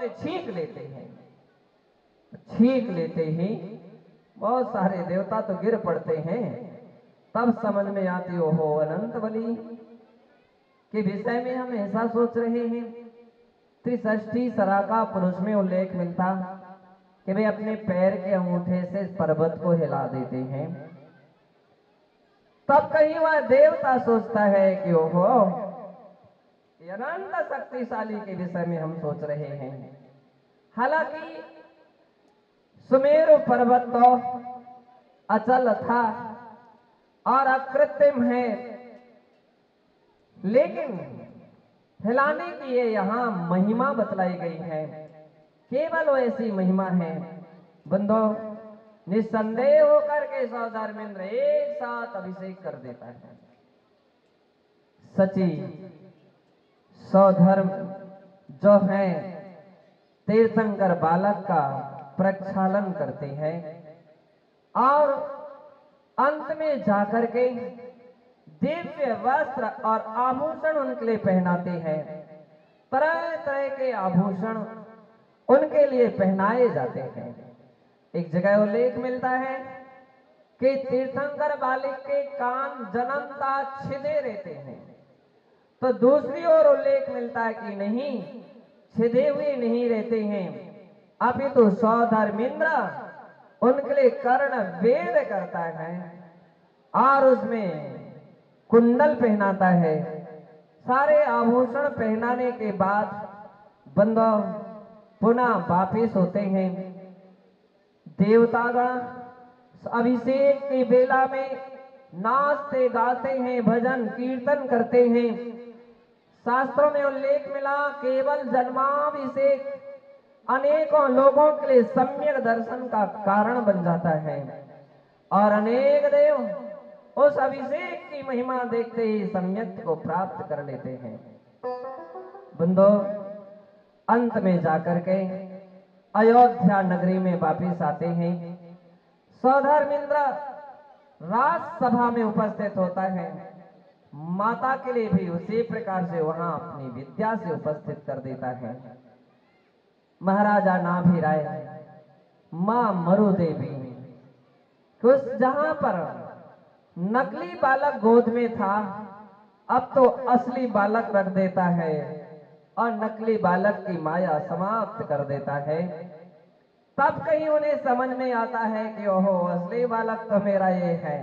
से छींक लेते हैं। छींक लेते ही बहुत सारे देवता तो गिर पड़ते हैं। तब समझ में आती हो अनंत बलि के विषय में हम ऐसा सोच रहे हैं। त्रिषष्ठी सरा का पुरुष में उल्लेख मिलता कि वे अपने पैर के अंगूठे से इस पर्वत को हिला देते हैं। तब कहीं वह देवता सोचता है कि ओहो, अनंत शक्तिशाली के विषय में हम सोच रहे हैं। हालांकि सुमेरु पर्वत तो अचल था और अकृत्रिम है, लेकिन हिलाने की ये यहाँ महिमा बतलाई गई है। केवल वो ऐसी महिमा है बंदो, निस्संदेह होकर के सौधर्मेंद्र एक साथ अभिषेक कर देता है। सची सौधर्म जो है तीर्थंकर बालक का प्रक्षालन करते हैं और अंत में जाकर के दिव्य वस्त्र और आभूषण उनके लिए पहनाते हैं। तरह तरह के आभूषण उनके लिए पहनाए जाते हैं। एक जगह उल्लेख मिलता है कि तीर्थंकर बालक के कान जन्मता छिदे रहते हैं, तो दूसरी ओर उल्लेख मिलता है कि नहीं, छिदे हुए नहीं रहते हैं, अपितु सौधर्मेंद्र उनके लिए कर्ण वेद करता है और उसमें कुंडल पहनाता है। सारे आभूषण पहनाने के बाद बंदो पुनः वापिस होते हैं। देवतागण अभिषेक की बेला में नाचते गाते हैं, भजन कीर्तन करते हैं। शास्त्रों में उल्लेख मिला केवल जन्माभिषेक अनेकों लोगों के लिए सम्यक दर्शन का कारण बन जाता है और अनेक देव उस अभिषेक की महिमा देखते ही सम्यक को प्राप्त कर लेते हैं। बंदो अंत में जाकर के अयोध्या नगरी में वापिस आते हैं। सौधर्मेंद्र राजसभा में उपस्थित होता है। माता के लिए भी उसी प्रकार से वहां अपनी विद्या से उपस्थित कर देता है। महाराजा नाभिराय, मां मरुदेवी, कुछ जहां पर नकली बालक गोद में था, अब तो असली बालक रख देता है और नकली बालक की माया समाप्त कर देता है। तब कहीं उन्हें समझ में आता है कि ओहो, असली बालक तो मेरा ये है।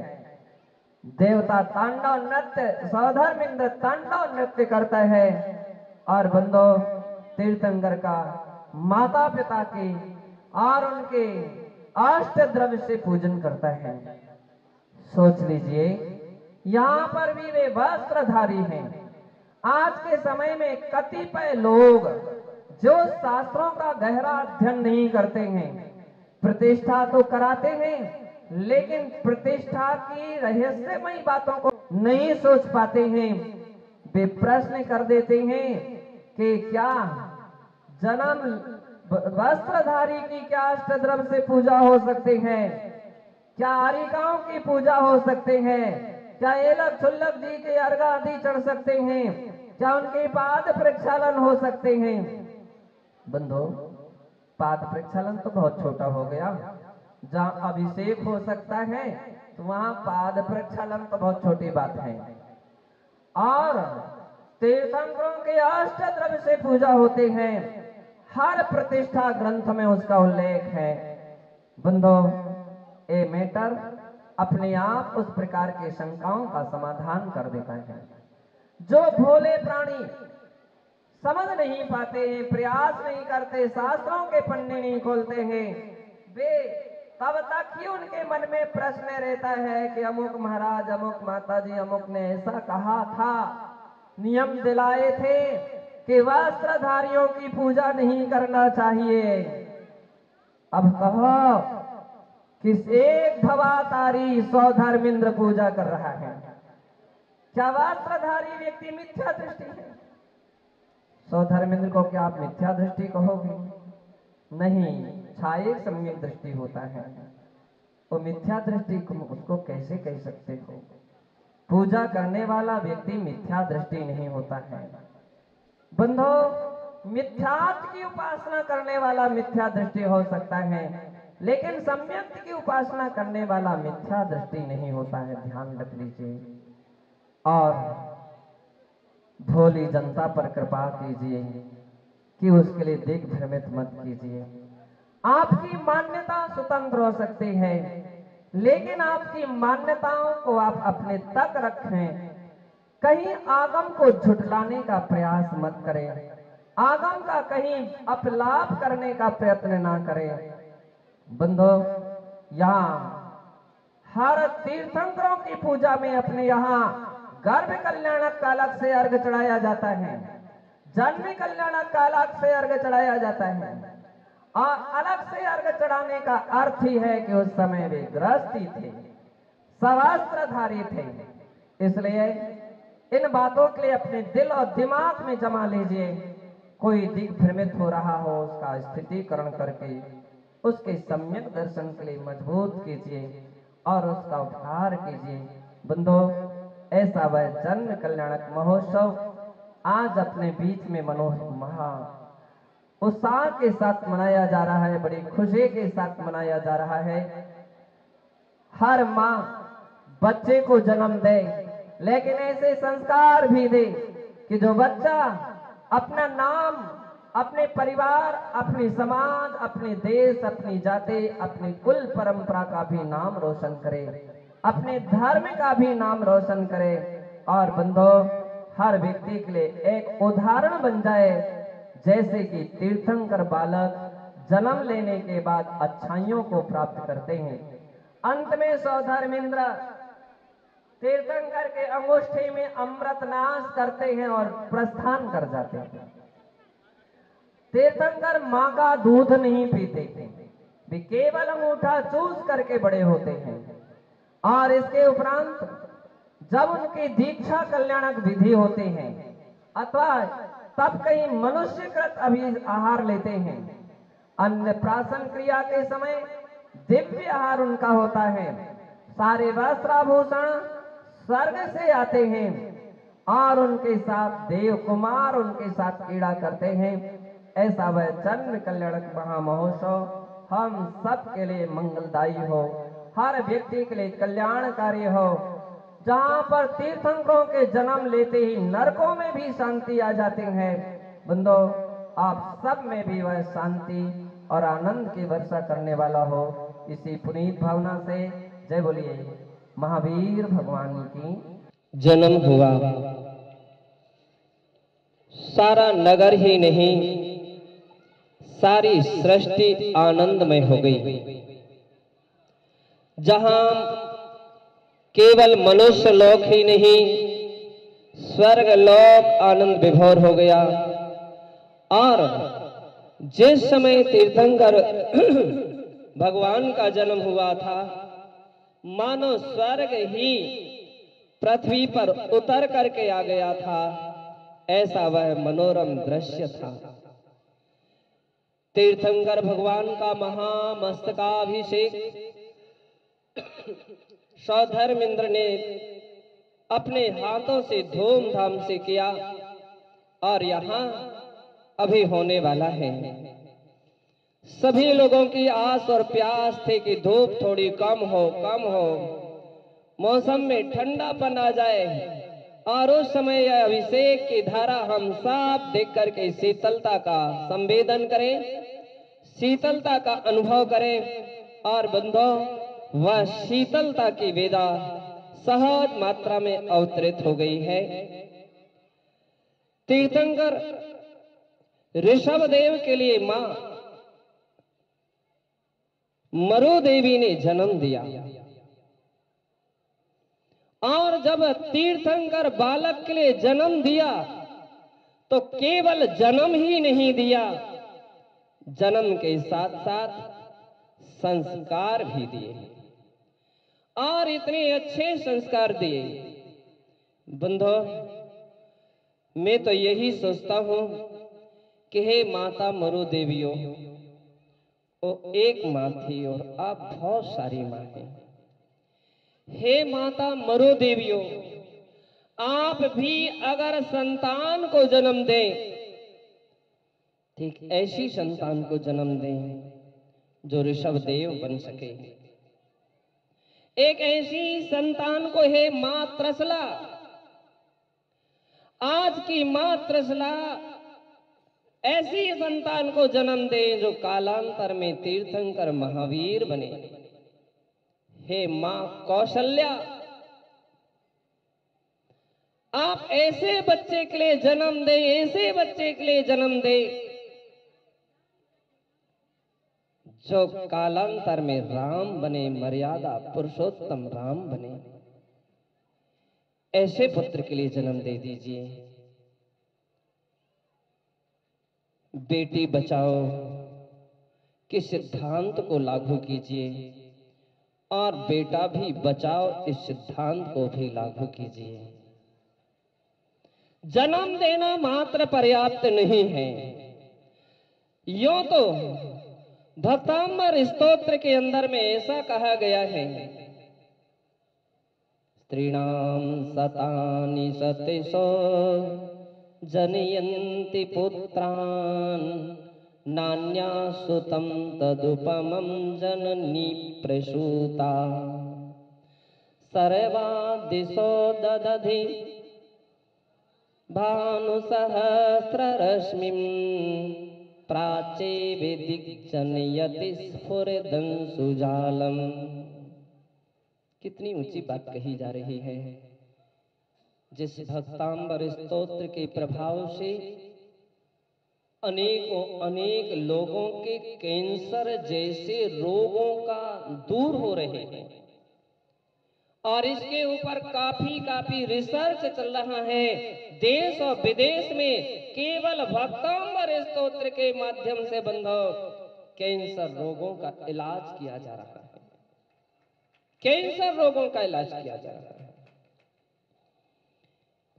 देवता तांडव नृत्य, सौधर्मेंद्र तांडव नृत्य करता है और बंदो तीर्थंकर का माता पिता की और उनके अष्ट द्रव्य से पूजन करता है। सोच लीजिए, यहाँ पर भी वे वस्त्रधारी हैं। आज के समय में कतिपय लोग जो शास्त्रों का गहरा अध्ययन नहीं करते हैं, प्रतिष्ठा तो कराते हैं, लेकिन प्रतिष्ठा की रहस्यमयी बातों को नहीं सोच पाते हैं। वे प्रश्न कर देते हैं कि क्या जन्म वस्त्रधारी की क्या अष्टद्रव्य से पूजा हो सकती है? क्या आरिकाओं की पूजा हो सकते हैं? क्या एलक छुल्लक जी के अर्घ आदि चढ़ सकते हैं? क्या उनके पाद प्रक्षालन हो सकते हैं? बंधु, पाद प्रक्षालन तो बहुत छोटा हो गया। जहां अभिषेक हो सकता है तो वहां पाद प्रक्षालन तो बहुत छोटी बात है। और तीर्थंकरों के अष्ट द्रव्य से पूजा होते हैं, हर प्रतिष्ठा ग्रंथ में उसका उल्लेख है। बंधो, ये मैटर अपने आप उस प्रकार के शंकाओं का समाधान कर देता है। जो भोले प्राणी समझ नहीं पाते हैं, प्रयास नहीं करते, शास्त्रों के पन्ने नहीं खोलते हैं, वे तब तक ही उनके मन में प्रश्न रहता है कि अमुक महाराज, अमुक माताजी, अमुक ने ऐसा कहा था, नियम दिलाए थे कि वस्त्रधारियों की पूजा नहीं करना चाहिए। अब कहो, किस एक भवातारी सौधर्मेंद्र पूजा कर रहा है? क्या वस्त्रधारी व्यक्ति मिथ्या दृष्टि है? सौधर्मेंद्र को क्या आप मिथ्या दृष्टि कहोगे? नहीं, छाये सम्यक दृष्टि होता है। वो मिथ्या दृष्टि उसको कैसे कह सकते हो? पूजा करने वाला व्यक्ति मिथ्या दृष्टि नहीं होता है। बंधो, मिथ्यात्व की उपासना करने वाला मिथ्या दृष्टि हो सकता है, लेकिन सम्यक की उपासना करने वाला मिथ्या दृष्टि नहीं होता है। ध्यान रख लीजिए और भोली जनता पर कृपा कीजिए कि उसके लिए दिग्भ्रमित मत कीजिए। आपकी मान्यता स्वतंत्र हो सकती है, लेकिन आपकी मान्यताओं को आप अपने तक रखें। कहीं आगम को झुठलाने का प्रयास मत करें, आगम का कहीं अपलाप करने का प्रयत्न ना करें। बंधो, यहाँ हर तीर्थंकरों की पूजा में अपने यहाँ गर्भ कल्याणक का अलग से अर्घ चढ़ाया जाता है, जन्म कल्याणक का अलग से अर्घ चढ़ाया जाता है। और अलग से अर्घ चढ़ाने का अर्थ ही है कि उस समय वे गृहस्थी थे, सवस्त्रधारी थे। इसलिए इन बातों के लिए अपने दिल और दिमाग में जमा लीजिए। कोई दिग्भ्रमित हो रहा हो, उसका स्थितिकरण करके उसके सम्यक दर्शन के लिए मजबूत कीजिए और उसका उपहार कीजिए। बंधो, ऐसा वह जन्म कल्याणक महोत्सव आज अपने बीच में महा उत्साह के साथ मनाया जा रहा है, बड़ी खुशी के साथ मनाया जा रहा है। हर माँ बच्चे को जन्म दे, लेकिन ऐसे संस्कार भी दे कि जो बच्चा अपना नाम, अपने परिवार, अपनी समाज, अपने देश, अपनी जाति, अपनी कुल परंपरा का भी नाम रोशन करे, अपने धर्म का भी नाम रोशन करे। और बंधो, हर व्यक्ति के लिए एक उदाहरण बन जाए, जैसे कि तीर्थंकर बालक जन्म लेने के बाद अच्छाइयों को प्राप्त करते हैं, अंत में सौधर्मेंद्र तीर्थंकर के अंगूठी में अमृत नाश करते हैं और प्रस्थान कर जाते हैं। तीर्थंकर माँ का दूध नहीं पीते थे, वे केवल अंगूठा चूस करके बड़े होते हैं। और इसके उपरांत जब उनकी दीक्षा कल्याणक विधि होते हैं अथवा तब कहीं मनुष्यकृत अभी आहार लेते हैं, अन्नप्राशन क्रिया के समय दिव्य आहार उनका होता है। सारे वस्त्राभूषण स्वर्ग से आते हैं और उनके साथ देव कुमार उनके साथ क्रीड़ा करते हैं। ऐसा वह जन्म कल्याणक महामहोत्सव हम सब के लिए मंगलदायी हो, हर व्यक्ति के लिए कल्याणकारी हो। जहाँ पर तीर्थंकरों के जन्म लेते ही नरकों में भी शांति आ जाती है, बंधो आप सब में भी वह शांति और आनंद की वर्षा करने वाला हो। इसी पुनीत भावना से जय बोलिए महावीर भगवान की। जन्म हुआ, सारा नगर ही नहीं सारी सृष्टि आनंदमय हो गई। जहां केवल मनुष्य लोक ही नहीं स्वर्ग लोक आनंद विभोर हो गया। और जिस समय तीर्थंकर भगवान का जन्म हुआ था, मानो स्वर्ग ही पृथ्वी पर उतर करके आ गया था, ऐसा वह मनोरम दृश्य था। तीर्थंकर भगवान का महामस्तकाभिषेक सौधर्मेंद्र ने अपने हाथों से धूमधाम से किया और यहाँ अभी होने वाला है। सभी लोगों की आस और प्यास थे कि धूप थोड़ी कम हो, मौसम में ठंडापन आ जाए और उस समय यह अभिषेक की धारा हम सब देख करके शीतलता का संवेदन करें, शीतलता का अनुभव करें। और बंधो, वह शीतलता की वेदा सहज मात्रा में अवतरित हो गई है। तीर्थंकर ऋषभ देव के लिए मां मरु देवी ने जन्म दिया। और जब तीर्थंकर बालक के लिए जन्म दिया तो केवल जन्म ही नहीं दिया, जन्म के साथ साथ संस्कार भी दिए और इतने अच्छे संस्कार दिए। बंधो, मैं तो यही सोचता हूं कि हे माता मरु देवियों, वो एक मां थी और आप बहुत सारी मां हैं। हे माता मरु देवियों, आप भी अगर संतान को जन्म दें ठीक ऐसी संतान को जन्म दें जो ऋषभ देव बन सके। एक ऐसी संतान को है मां त्रसला। आज की मां त्रसला ऐसी संतान को जन्म दे जो कालांतर में तीर्थंकर महावीर बने। हे मां कौशल्या, आप ऐसे बच्चे के लिए जन्म दे, ऐसे बच्चे के लिए जन्म दे जो कालांतर में राम बने, मर्यादा पुरुषोत्तम राम बने। ऐसे पुत्र के लिए जन्म दे दीजिए। बेटी बचाओ के सिद्धांत को लागू कीजिए और बेटा भी बचाओ इस सिद्धांत को भी लागू कीजिए। जन्म देना मात्र पर्याप्त नहीं है। यूं तो भक्तांबर स्तोत्र के अंदर में ऐसा कहा गया है, स्त्रीणाम सतानि सतिशो जनयन्ति पुत्रान् नान्या सुतं तदुपमं जननी प्रसूता सर्वा दिशो ददधि भानुसहस्ररश्मिं प्राचे विदिग्जनयति स्फुरदंशुजालम। कितनी ऊंची बात कही जा रही है। जिस भक्तांबर स्तोत्र के प्रभाव से अनेक लोगों के कैंसर जैसे रोगों का दूर हो रहे हैं और इसके ऊपर काफी रिसर्च चल रहा है। देश और विदेश में केवल भक्तांबर स्तोत्र के माध्यम से बंधव कैंसर रोगों का इलाज किया जा रहा है। कैंसर रोगों का इलाज किया जा रहा है।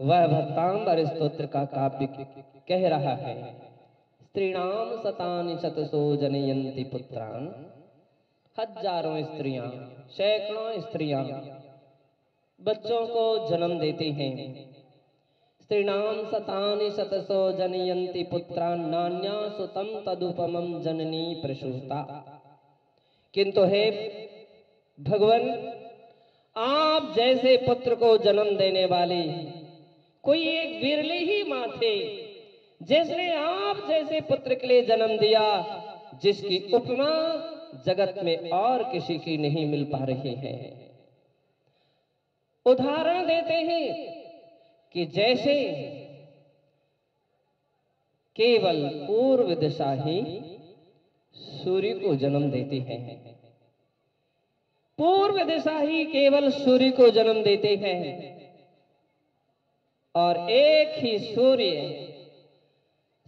वह भक्तांबर स्तोत्र का काव्य कह रहा है, स्त्रीणाम सतानि शतसो जनयन्ति पुत्रान्। हजारों स्त्रियां, सैकड़ों स्त्रियां बच्चों को जन्म देती हैं। स्त्रीणाम सतानि शतसो जनयन्ति पुत्रान् नान्या सुतं तदुपमं जननी प्रसूता। किंतु हे भगवान, आप जैसे पुत्र को जन्म देने वाली कोई एक बिरली ही मां थे जिसने आप जैसे पुत्र के लिए जन्म दिया, जिसकी उपमा जगत में और किसी की नहीं मिल पा रही है। उदाहरण देते हैं कि जैसे केवल पूर्व दिशा ही सूर्य को जन्म देती है, पूर्व दिशा ही केवल सूर्य को जन्म देते हैं और एक ही सूर्य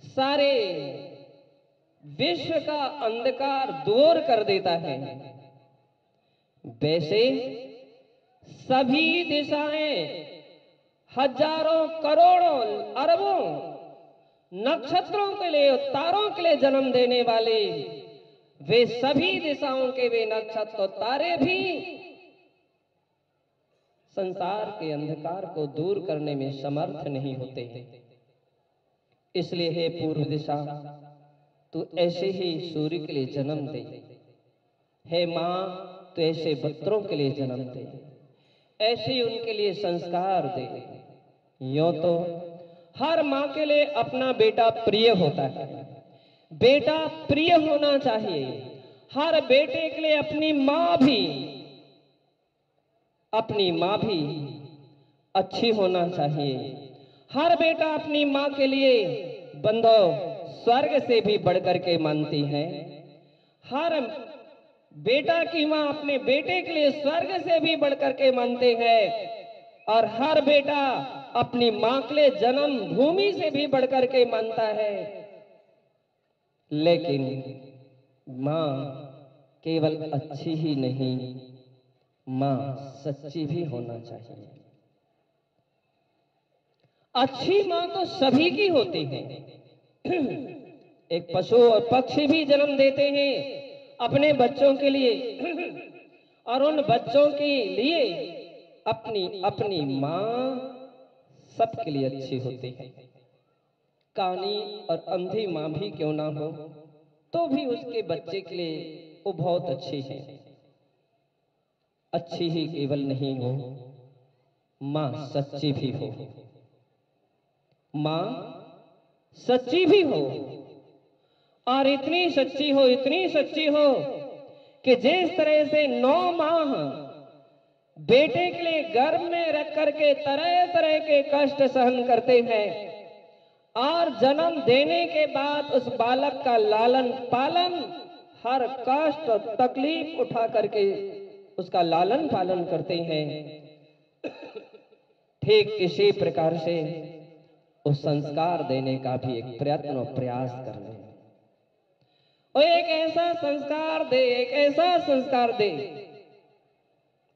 सारे विश्व का अंधकार दूर कर देता है। वैसे सभी दिशाएं हजारों करोड़ों अरबों नक्षत्रों के लिए, तारों के लिए जन्म देने वाले वे सभी दिशाओं के वे नक्षत्र तारे भी संसार के अंधकार को दूर करने में समर्थ नहीं होते। इसलिए हे पूर्व दिशा, तू ऐसे ही सूर्य के लिए जन्म दे। हे मां, तू ऐसे पुत्रों के लिए जन्म दे, ऐसे ही उनके लिए संस्कार दे। यूं तो हर मां के लिए अपना बेटा प्रिय होता है। बेटा प्रिय होना चाहिए। हर बेटे के लिए अपनी मां भी अच्छी होना चाहिए। हर बेटा अपनी मां के लिए बंधो स्वर्ग से भी बढ़कर के मानती है। हर बेटा की मां अपने बेटे के लिए स्वर्ग से भी बढ़कर के मानते हैं और हर बेटा अपनी मां के लिए जन्म भूमि से भी बढ़कर के मानता है। लेकिन मां केवल अच्छी ही नहीं, मां सच्ची भी होना चाहिए। अच्छी मां तो सभी की होती है। एक पशु और पक्षी भी जन्म देते हैं अपने बच्चों के लिए और उन बच्चों के लिए अपनी मां सबके लिए अच्छी होती है। कानी और अंधी माँ भी क्यों ना हो, तो भी उसके बच्चे के लिए वो बहुत अच्छी है। अच्छी ही केवल नहीं हो, माँ सच्ची भी हो। माँ सच्ची भी हो, और इतनी सच्ची हो, इतनी सच्ची हो कि जिस तरह से 9 माह बेटे के लिए गर्भ में रख करके तरह तरह के कष्ट सहन करते हैं, और जन्म देने के बाद उस बालक का लालन पालन, हर कष्ट और तकलीफ उठा करके उसका लालन पालन करते हैं, ठीक इसी प्रकार से उस संस्कार देने का भी एक प्रयत्न और प्रयास कर रहे हैं। और एक ऐसा संस्कार दे, एक ऐसा संस्कार दे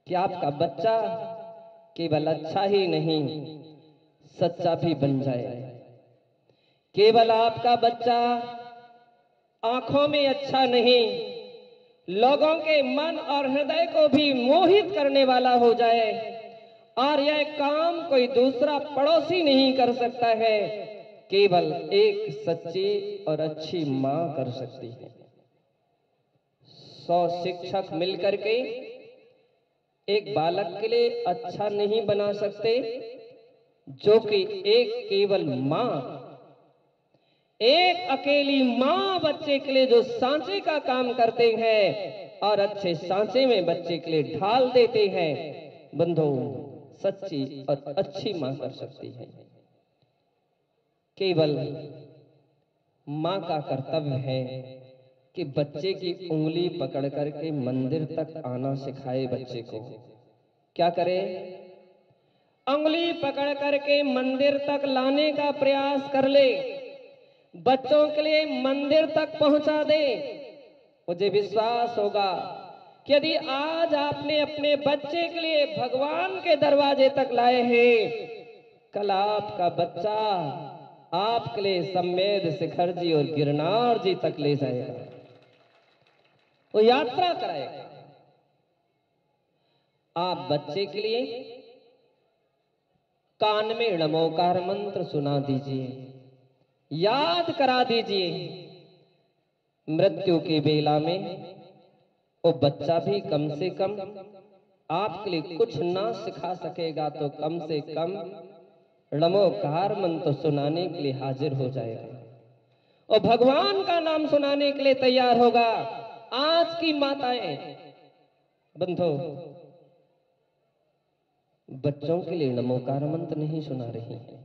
कि आपका बच्चा केवल अच्छा ही नहीं, सच्चा भी बन जाए। केवल आपका बच्चा आंखों में अच्छा नहीं, लोगों के मन और हृदय को भी मोहित करने वाला हो जाए, और यह काम कोई दूसरा पड़ोसी नहीं कर सकता है, केवल एक सच्ची और अच्छी मां कर सकती है। 100 शिक्षक मिलकर के एक बालक के लिए अच्छा नहीं बना सकते, जो कि एक केवल मां, एक अकेली मां बच्चे के लिए जो सांचे का काम करते हैं और अच्छे सांचे में बच्चे के लिए ढाल देते हैं, बंधु सच्ची और अच्छी मां कर सकती है। केवल मां का कर्तव्य है कि बच्चे की उंगली पकड़ करके मंदिर तक आना सिखाए बच्चे को। क्या करे? उंगली पकड़ करके मंदिर तक लाने का प्रयास कर ले, बच्चों के लिए मंदिर तक पहुंचा दे। मुझे विश्वास होगा कि यदि आज आपने अपने बच्चे के लिए भगवान के दरवाजे तक लाए हैं, कल आपका बच्चा आपके लिए सम्मेद शिखर जी और गिरनार जी तक ले जाएगा, वो यात्रा कराएगा। आप बच्चे के लिए कान में नमोकार मंत्र सुना दीजिए, याद करा दीजिए। मृत्यु की बेला में वो बच्चा भी कम से कम आपके लिए कुछ ना सिखा सकेगा तो कम से कम नमोकार मंत्र सुनाने के लिए हाजिर हो जाएगा और भगवान का नाम सुनाने के लिए तैयार होगा। आज की माताएं बंधु बच्चों के लिए नमोकार मंत्र नहीं सुना रही हैं,